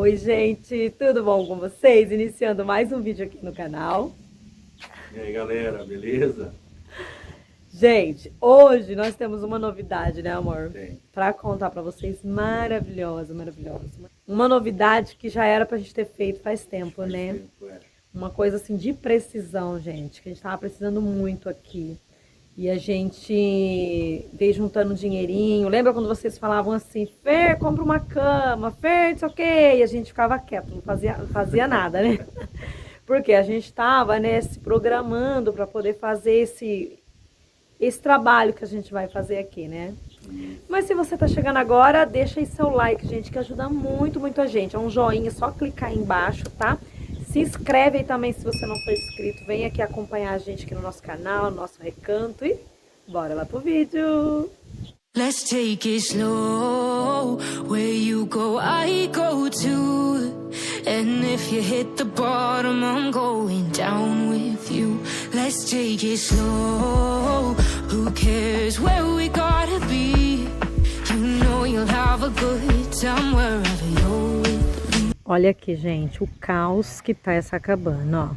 Oi, gente, tudo bom com vocês? Iniciando mais um vídeo aqui no canal. E aí, galera, beleza? Gente, hoje nós temos uma novidade, né, amor? Tem. Pra contar pra vocês, maravilhosa. Uma novidade que já era pra gente ter feito faz tempo, né? Tempo, é. Uma coisa assim de precisão, gente, que a gente tava precisando muito aqui. E a gente veio juntando dinheirinho. Lembra quando vocês falavam assim, Fer, compra uma cama, Fer, não sei o quê? E a gente ficava quieto, não fazia nada, né? Porque a gente estava, né, se programando para poder fazer esse trabalho que a gente vai fazer aqui, né? Mas se você tá chegando agora, deixa aí seu like, gente, que ajuda muito, muito a gente. É um joinha, só clicar aí embaixo, tá? Se inscreve aí também se você não for inscrito. Vem aqui acompanhar a gente aqui no nosso canal, no nosso recanto e bora lá pro vídeo! Let's take it slow. Where you go, I go too. And if you hit the bottom, I'm going down with you. Let's take it slow. Who cares where we gotta be? You know you'll have a good time wherever you're with me. Olha aqui, gente, o caos que tá essa cabana, ó.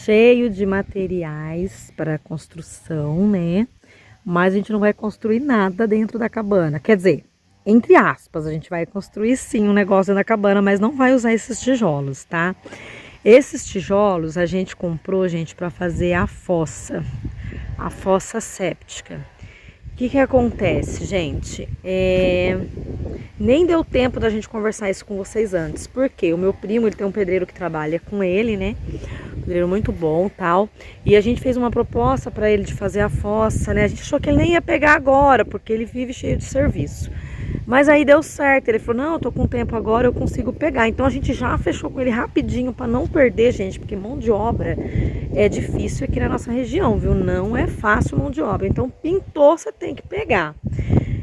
Cheio de materiais para construção, né? Mas a gente não vai construir nada dentro da cabana. Quer dizer, entre aspas, a gente vai construir sim um negócio na cabana, mas não vai usar esses tijolos, tá? Esses tijolos a gente comprou, gente, para fazer a fossa séptica. O que acontece, gente? Nem deu tempo da gente conversar isso com vocês antes, porque o meu primo, ele tem um pedreiro que trabalha com ele, né? Pedreiro muito bom, tal. E a gente fez uma proposta para ele de fazer a fossa, né? A gente achou que ele nem ia pegar agora, porque ele vive cheio de serviço. Mas aí deu certo, ele falou, não, eu tô com tempo agora, eu consigo pegar. Então a gente já fechou com ele rapidinho para não perder, gente, porque mão de obra é difícil aqui na nossa região, viu? Não é fácil mão de obra. Então pintou, você tem que pegar.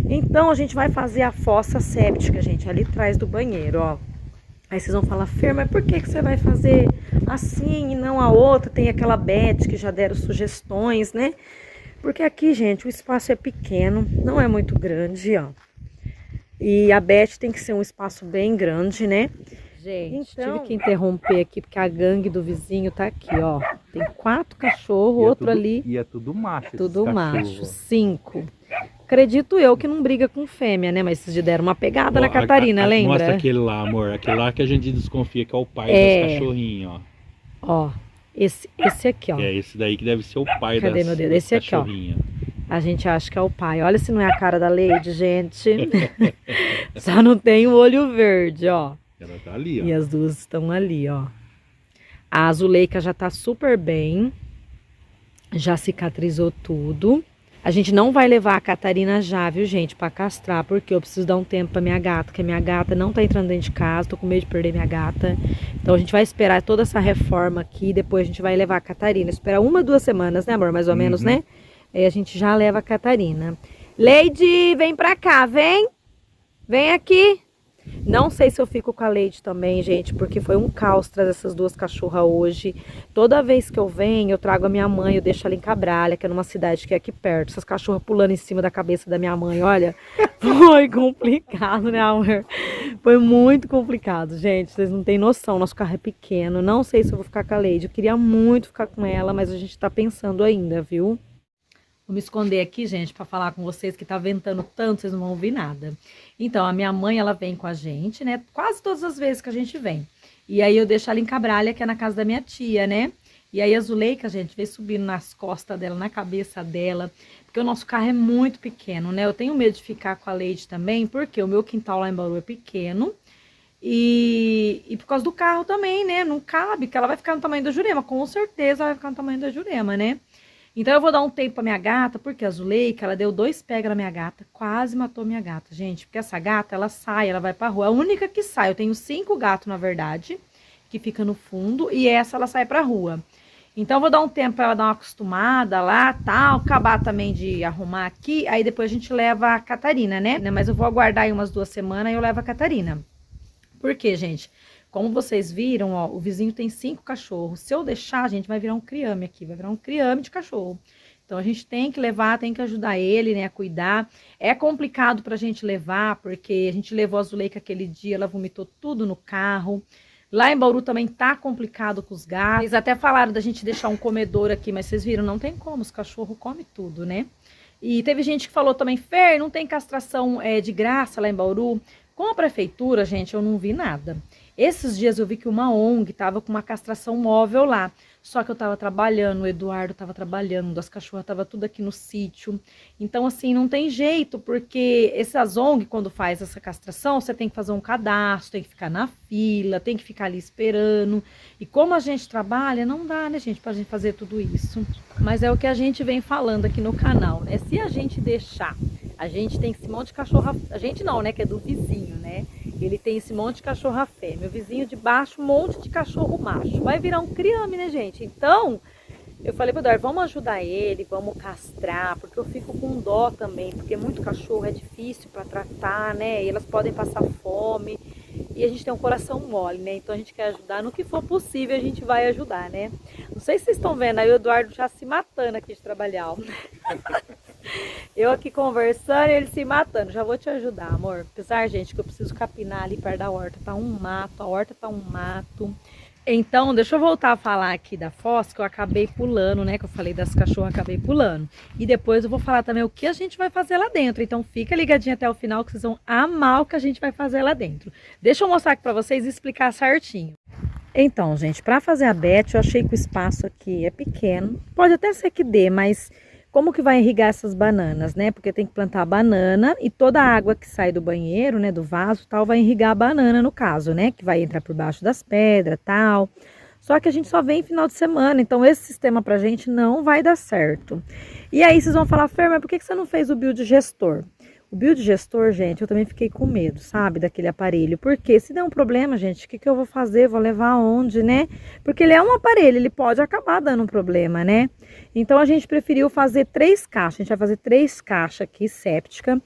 Então a gente vai fazer a fossa séptica, gente, ali atrás do banheiro, ó. Aí vocês vão falar, Fer, mas por que você vai fazer assim e não a outra? Tem aquela Beth que já deram sugestões, né? Porque aqui, gente, o espaço é pequeno, não é muito grande, ó. E a Beth tem que ser um espaço bem grande, né? Gente, então, tive que interromper aqui porque a gangue do vizinho tá aqui, ó. Tem 4 cachorros, outro ali. E é tudo macho. Tudo macho, 5. Acredito eu que não briga com fêmea, né? Mas vocês deram uma pegada na Catarina, lembra? Mostra aquele lá, amor. Aquele lá que a gente desconfia que é o pai das cachorrinhas, ó. Ó, esse aqui, ó. É esse daí que deve ser o pai Cadê, das, meu Deus? Esse aqui, ó. A gente acha que é o pai. Olha se não é a cara da Lady, gente. Só não tem o olho verde, ó. Ela tá ali, ó. E as duas estão ali, ó. A Azuleika já tá super bem. Já cicatrizou tudo. A gente não vai levar a Catarina já, viu, gente, pra castrar, porque eu preciso dar um tempo pra minha gata, porque a minha gata não tá entrando dentro de casa, tô com medo de perder minha gata. Então a gente vai esperar toda essa reforma aqui, depois a gente vai levar a Catarina. Esperar 1, 2 semanas, né, amor? Mais ou menos, né? Aí a gente já leva a Catarina. Lady, vem pra cá, vem! Vem aqui! Não sei se eu fico com a Lady também, gente, porque foi um caos trazer essas 2 cachorras hoje. Toda vez que eu venho, eu trago a minha mãe, eu deixo ela em Cabralha, que é numa cidade que é aqui perto. Essas cachorras pulando em cima da cabeça da minha mãe, olha. Foi complicado, né, amor? Foi muito complicado, gente. Vocês não têm noção, nosso carro é pequeno. Não sei se eu vou ficar com a Lady. Eu queria muito ficar com ela, mas a gente tá pensando ainda, viu? Vou me esconder aqui, gente, para falar com vocês que tá ventando tanto, vocês não vão ouvir nada. Então, a minha mãe, ela vem com a gente, né? Quase todas as vezes que a gente vem. E aí eu deixo ela em Cabralha, que é na casa da minha tia, né? E aí a Zuleika, gente, vem subindo nas costas dela, na cabeça dela, porque o nosso carro é muito pequeno, né? Eu tenho medo de ficar com a Lady também, porque o meu quintal lá em Bauru é pequeno. E por causa do carro também, né? Não cabe, que ela vai ficar no tamanho da Jurema. Com certeza ela vai ficar no tamanho da Jurema, né? Então eu vou dar um tempo pra minha gata, porque a Zuleika, ela deu 2 pegas na minha gata, quase matou minha gata, gente. Porque essa gata, ela sai, ela vai pra rua. A única que sai, eu tenho 5 gatos, na verdade, que fica no fundo, e essa ela sai pra rua. Então eu vou dar um tempo pra ela dar uma acostumada lá, tal, acabar também de arrumar aqui, aí depois a gente leva a Catarina, né? Mas eu vou aguardar aí umas 2 semanas e eu levo a Catarina. Por quê, gente? Como vocês viram, ó, o vizinho tem 5 cachorros. Se eu deixar, gente, vai virar um criame aqui, vai virar um criame de cachorro. Então a gente tem que levar, tem que ajudar ele, né, a cuidar. É complicado pra gente levar, porque a gente levou a Zuleika aquele dia, ela vomitou tudo no carro. Lá em Bauru também tá complicado com os gatos. Eles até falaram da gente deixar um comedor aqui, mas vocês viram, não tem como, os cachorros comem tudo, né? E teve gente que falou também, Fer, não tem castração de graça lá em Bauru? Com a prefeitura, gente, eu não vi nada. Esses dias eu vi que uma ONG tava com uma castração móvel lá. Só que eu tava trabalhando, o Eduardo tava trabalhando, as cachorras tava tudo aqui no sítio. Então, assim, não tem jeito, porque essas ONG, quando faz essa castração, você tem que fazer um cadastro, tem que ficar na fila, tem que ficar ali esperando. E como a gente trabalha, não dá, né, gente, pra gente fazer tudo isso. Mas é o que a gente vem falando aqui no canal, né? Se a gente deixar, a gente tem esse monte de cachorra... A gente não, né, que é do vizinho, né? Ele tem esse monte de cachorra fêmea. O vizinho de baixo, um monte de cachorro macho. Vai virar um criame, né, gente? Então, eu falei pro Eduardo, vamos ajudar ele, vamos castrar, porque eu fico com dó também, porque muito cachorro é difícil para tratar, né? E elas podem passar fome. E a gente tem um coração mole, né? Então a gente quer ajudar. No que for possível, a gente vai ajudar, né? Não sei se vocês estão vendo aí o Eduardo já se matando aqui de trabalhar. Eu aqui conversando e ele se matando. Já vou te ajudar, amor. Apesar, gente, que eu preciso capinar ali perto da horta. Tá um mato, a horta tá um mato. Então, deixa eu voltar a falar aqui da foz, que eu acabei pulando, né? Que eu falei das cachorras, acabei pulando. E depois eu vou falar também o que a gente vai fazer lá dentro. Então, fica ligadinho até o final, que vocês vão amar o que a gente vai fazer lá dentro. Deixa eu mostrar aqui pra vocês e explicar certinho. Então, gente, pra fazer a bete, eu achei que o espaço aqui é pequeno. Pode até ser que dê, mas... Como que vai irrigar essas bananas, né? Porque tem que plantar a banana e toda a água que sai do banheiro, né, do vaso tal, vai irrigar a banana no caso, né? Que vai entrar por baixo das pedras tal. Só que a gente só vem final de semana, então esse sistema pra gente não vai dar certo. E aí vocês vão falar, Fer, mas por que você não fez o biodigestor? O biodigestor, gente, eu também fiquei com medo, sabe, daquele aparelho. Porque se der um problema, gente, o que eu vou fazer? Vou levar aonde, né? Porque ele é um aparelho, ele pode acabar dando um problema, né? Então a gente preferiu fazer 3 caixas. A gente vai fazer 3 caixas aqui, séptica.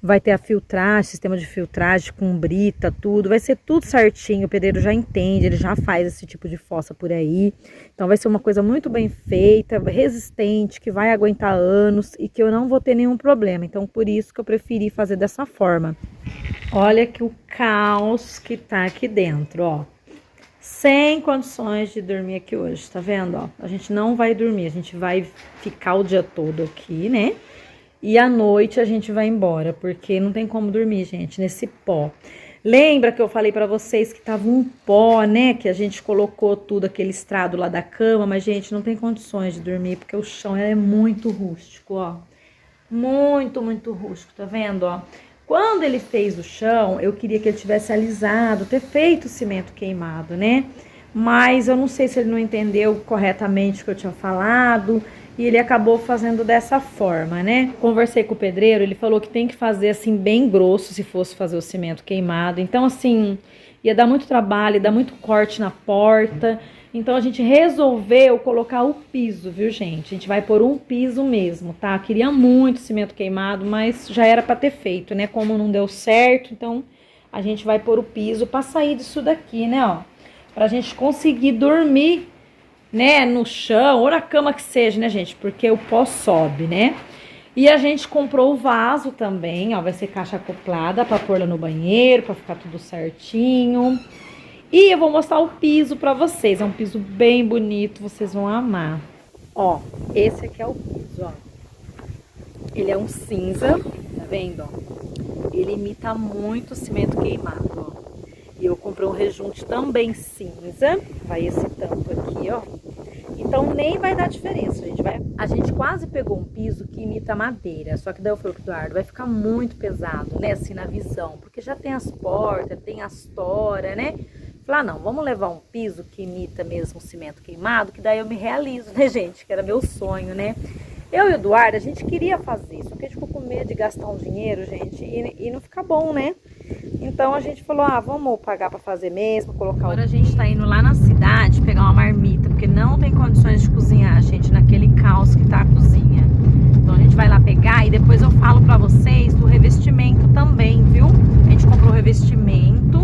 Vai ter a filtragem, sistema de filtragem com brita, tudo. Vai ser tudo certinho, o pedreiro já entende, ele já faz esse tipo de fossa por aí. Então vai ser uma coisa muito bem feita, resistente, que vai aguentar anos e que eu não vou ter nenhum problema. Então por isso que eu preferi fazer dessa forma. Olha que o caos que tá aqui dentro, ó. Sem condições de dormir aqui hoje, tá vendo, ó? A gente não vai dormir, a gente vai ficar o dia todo aqui, né? E à noite a gente vai embora, porque não tem como dormir, gente, nesse pó. Lembra que eu falei pra vocês que tava um pó, né? Que a gente colocou tudo, aquele estrado lá da cama, mas, gente, não tem condições de dormir, porque o chão é muito rústico, ó. Muito, muito rústico, tá vendo, ó? Quando ele fez o chão, eu queria que ele tivesse alisado, ter feito o cimento queimado, né? Mas eu não sei se ele não entendeu corretamente o que eu tinha falado... E ele acabou fazendo dessa forma, né? Conversei com o pedreiro, ele falou que tem que fazer assim bem grosso se fosse fazer o cimento queimado. Então assim, ia dar muito trabalho, ia dar muito corte na porta. Então a gente resolveu colocar o piso, viu, gente? A gente vai pôr um piso mesmo, tá? Queria muito cimento queimado, mas já era pra ter feito, né? Como não deu certo, então a gente vai pôr o piso pra sair disso daqui, né, ó? Pra gente conseguir dormir, né, no chão ou na cama que seja, né, gente, porque o pó sobe, né? E a gente comprou o vaso também, ó, vai ser caixa acoplada pra pôr lá no banheiro, pra ficar tudo certinho. E eu vou mostrar o piso pra vocês, é um piso bem bonito, vocês vão amar. Ó, esse aqui é o piso, ó. Ele é um cinza, tá vendo, ó? Ele imita muito cimento queimado, ó. E eu comprei um rejunte também cinza, vai esse tampo aqui, ó. Então nem vai dar diferença, a gente quase pegou um piso que imita madeira, só que daí eu falei pro Eduardo, vai ficar muito pesado, né, assim na visão, porque já tem as portas, tem as toras, né. Falei, ah, não, vamos levar um piso que imita mesmo cimento queimado, que daí eu me realizo, né, gente, que era meu sonho, né. Eu e o Eduardo, a gente queria fazer, só que a gente ficou com medo de gastar um dinheiro, gente, e não ficar bom, né. Então a gente falou, ah, vamos pagar pra fazer mesmo, colocar... Agora a gente tá indo lá na cidade pegar uma marmita, porque não tem condições de cozinhar, gente, naquele caos que tá a cozinha. Então a gente vai lá pegar e depois eu falo pra vocês do revestimento também, viu? A gente comprou o revestimento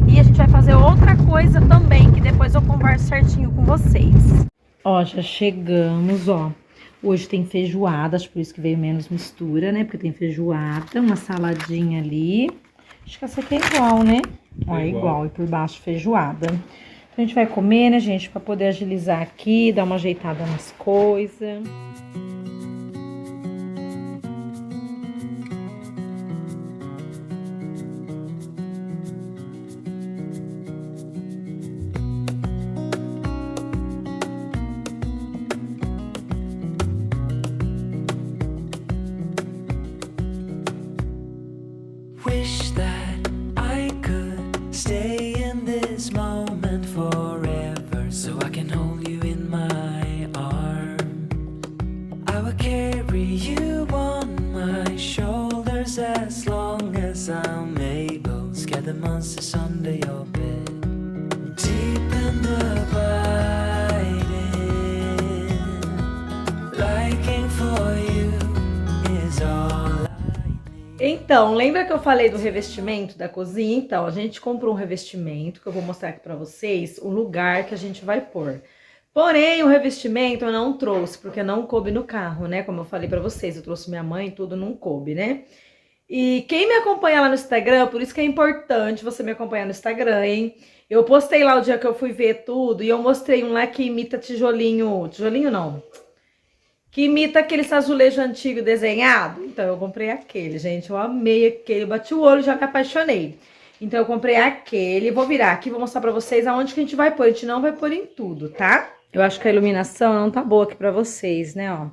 e a gente vai fazer outra coisa também, que depois eu converso certinho com vocês. Ó, já chegamos, ó. Hoje tem feijoada, acho por isso que veio menos mistura, né? Porque tem feijoada, uma saladinha ali. Acho que essa aqui é igual, né? Ó, é igual. E por baixo feijoada. Então, a gente vai comer, né, gente? Pra poder agilizar aqui, dar uma ajeitada nas coisas. Wish that I could stay in this moment forever, so I can hold you in my arms. I will carry you on my shoulders as long as I'm able. Scare the monsters under your bed. Deep and abiding, liking for you is all. Então, lembra que eu falei do revestimento da cozinha? Então, a gente comprou um revestimento, que eu vou mostrar aqui pra vocês, o lugar que a gente vai pôr. Porém, o revestimento eu não trouxe, porque não coube no carro, né? Como eu falei pra vocês, eu trouxe minha mãe e tudo, não coube, né? E quem me acompanha lá no Instagram, por isso que é importante você me acompanhar no Instagram, hein? Eu postei lá o dia que eu fui ver tudo, e eu mostrei um lá que imita tijolinho não... que imita aquele azulejo antigo desenhado. Então, eu comprei aquele, gente. Eu amei aquele. Eu bati o olho e já me apaixonei. Então, eu comprei aquele. Vou virar aqui, vou mostrar pra vocês aonde que a gente vai pôr. A gente não vai pôr em tudo, tá? Eu acho que a iluminação não tá boa aqui pra vocês, né, ó.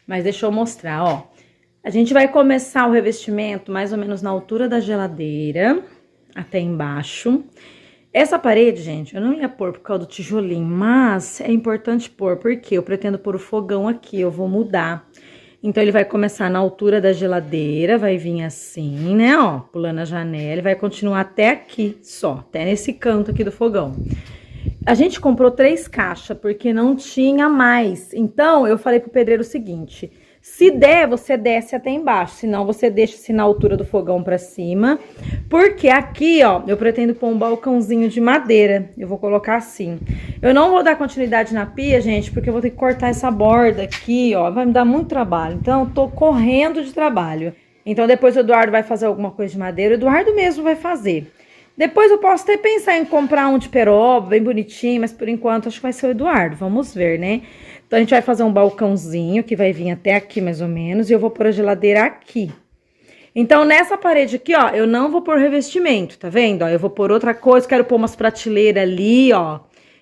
Mas deixa eu mostrar, ó. A gente vai começar o revestimento mais ou menos na altura da geladeira, até embaixo. Essa parede, gente, eu não ia pôr por causa do tijolinho, mas é importante pôr, porque eu pretendo pôr o fogão aqui, eu vou mudar. Então, ele vai começar na altura da geladeira, vai vir assim, né, ó, pulando a janela, e vai continuar até aqui só, até nesse canto aqui do fogão. A gente comprou 3 caixas, porque não tinha mais. Então, eu falei pro pedreiro o seguinte... Se der, você desce até embaixo, senão você deixa assim na altura do fogão pra cima. Porque aqui, ó, eu pretendo pôr um balcãozinho de madeira. Eu vou colocar assim. Eu não vou dar continuidade na pia, gente, porque eu vou ter que cortar essa borda aqui, ó. Vai me dar muito trabalho. Então, eu tô correndo de trabalho. Então, depois o Eduardo vai fazer alguma coisa de madeira. O Eduardo mesmo vai fazer. Depois eu posso até pensar em comprar um de peroba, bem bonitinho, mas por enquanto acho que vai ser o Eduardo. Vamos ver, né? Então, a gente vai fazer um balcãozinho que vai vir até aqui, mais ou menos, e eu vou pôr a geladeira aqui. Então, nessa parede aqui, ó, eu não vou pôr revestimento, tá vendo? Ó, eu vou pôr outra coisa, quero pôr umas prateleiras ali, ó,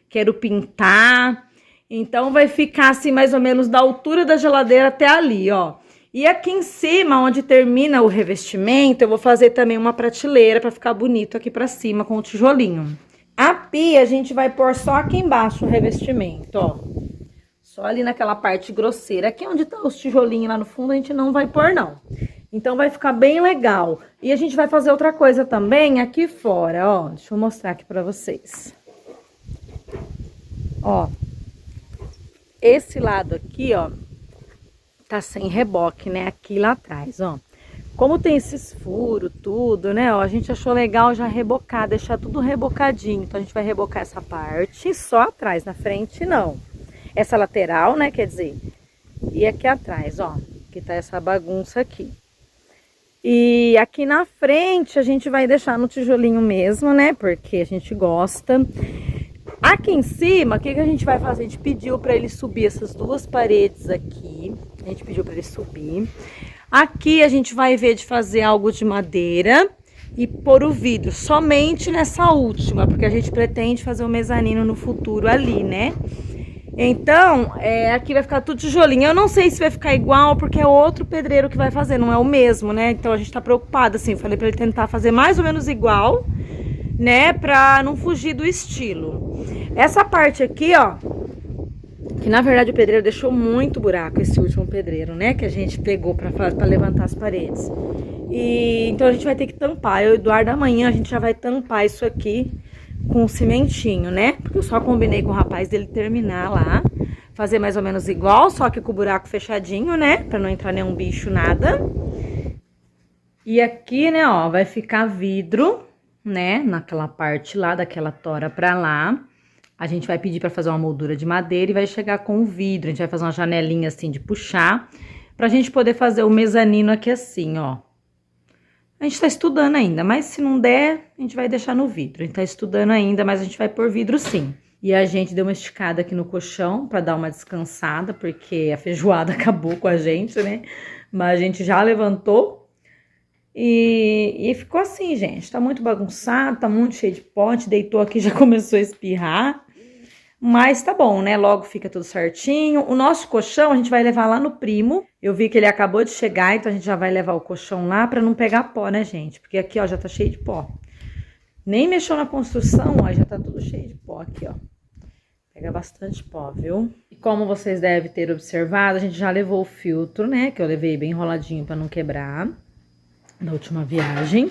quero pintar. Então, vai ficar assim, mais ou menos, da altura da geladeira até ali, ó. E aqui em cima, onde termina o revestimento, eu vou fazer também uma prateleira pra ficar bonito aqui pra cima, com o tijolinho. A pia, a gente vai pôr só aqui embaixo o revestimento, ó. Só ali naquela parte grosseira. Aqui onde tá os tijolinhos lá no fundo, a gente não vai pôr, não. Então, vai ficar bem legal. E a gente vai fazer outra coisa também aqui fora, ó. Deixa eu mostrar aqui pra vocês. Ó. Esse lado aqui, ó, tá sem reboque, né? Aqui lá atrás, ó. Como tem esses furos, tudo, né? Ó, a gente achou legal já rebocar, deixar tudo rebocadinho. Então, a gente vai rebocar essa parte só atrás, na frente não. Essa lateral, né, quer dizer, e aqui atrás, ó, que tá essa bagunça aqui. E aqui na frente a gente vai deixar no tijolinho mesmo, né, porque a gente gosta. Aqui em cima, o que a gente vai fazer? A gente pediu pra ele subir essas 2 paredes aqui, a gente pediu pra ele subir. Aqui a gente vai ver de fazer algo de madeira e pôr o vidro, somente nessa última, porque a gente pretende fazer o mezanino no futuro ali, né. Então, aqui vai ficar tudo tijolinho. Eu não sei se vai ficar igual, porque é outro pedreiro que vai fazer, não é o mesmo, né? Então, a gente tá preocupado, assim. Eu falei pra ele tentar fazer mais ou menos igual, né? Pra não fugir do estilo. Essa parte aqui, ó, que na verdade o pedreiro deixou muito buraco, esse último pedreiro, né? Que a gente pegou pra levantar as paredes. E então, a gente vai ter que tampar. Eu e o Eduardo, amanhã, a gente já vai tampar isso aqui com cimentinho, né? Porque eu só combinei com o rapaz dele terminar lá, fazer mais ou menos igual, só que com o buraco fechadinho, né? Pra não entrar nenhum bicho, nada. E aqui, né, ó, vai ficar vidro, né? Naquela parte lá, daquela tora pra lá. A gente vai pedir para fazer uma moldura de madeira e vai chegar com o vidro. A gente vai fazer uma janelinha assim de puxar, pra gente poder fazer o mezanino aqui assim, ó. A gente tá estudando ainda, mas se não der, a gente vai deixar no vidro. A gente tá estudando ainda, mas a gente vai pôr vidro sim. E a gente deu uma esticada aqui no colchão pra dar uma descansada, porque a feijoada acabou com a gente, né? Mas a gente já levantou e ficou assim, gente. Tá muito bagunçado, tá muito cheio de pote. Deitou aqui, já começou a espirrar. Mas tá bom, né? Logo fica tudo certinho. O nosso colchão a gente vai levar lá no primo. Eu vi que ele acabou de chegar, então a gente já vai levar o colchão lá pra não pegar pó, né, gente? Porque aqui, ó, já tá cheio de pó. Nem mexeu na construção, ó, já tá tudo cheio de pó aqui, ó. Pega bastante pó, viu? E como vocês devem ter observado, a gente já levou o filtro, né? Que eu levei bem enroladinho pra não quebrar, da última viagem.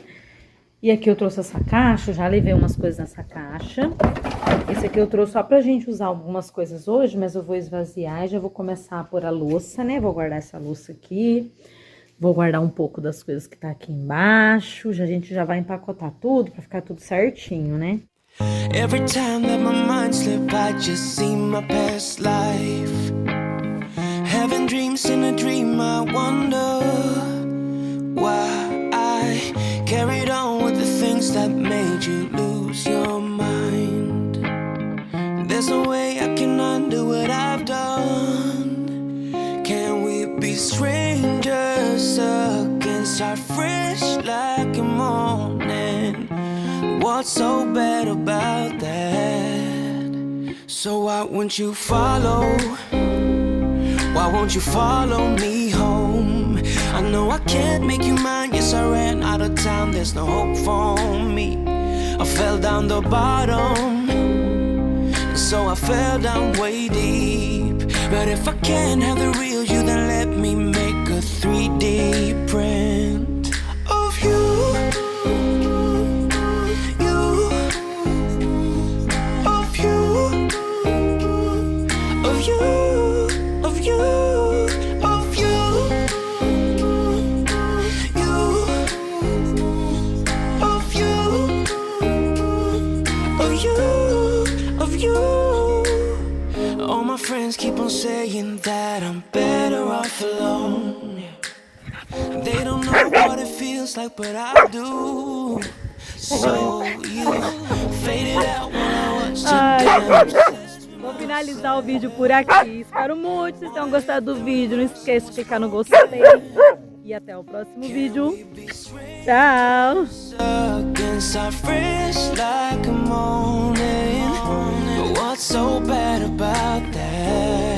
E aqui eu trouxe essa caixa, já levei umas coisas nessa caixa. Esse aqui eu trouxe só pra gente usar algumas coisas hoje, mas eu vou esvaziar e já vou começar a pôr a louça, né? Vou guardar essa louça aqui. Vou guardar um pouco das coisas que tá aqui embaixo. A gente já vai empacotar tudo pra ficar tudo certinho, né? Every time that my mind slip, I just see my past life. Having dreams in a dream, I wonder why I carried on with the things that made you lose your mind. There's no way I can undo what I've done. Can we be strangers again, start fresh like a morning? What's so bad about that? So why won't you follow? Why won't you follow me home? I know I can't make you mine. Yes, I ran out of town. There's no hope for me. I fell down the bottom, so I fell down way deep. But if I can't have the real you, then let me make a 3D print of you. Keep on saying that I'm better off alone. They don't know what it feels like, but I do. So you faded out when I was too. Vou finalizar o vídeo por aqui. Espero muito que vocês tenham gostado do vídeo. Não esqueça de clicar no gostei. E até o próximo vídeo. Tchau! What's so bad about that?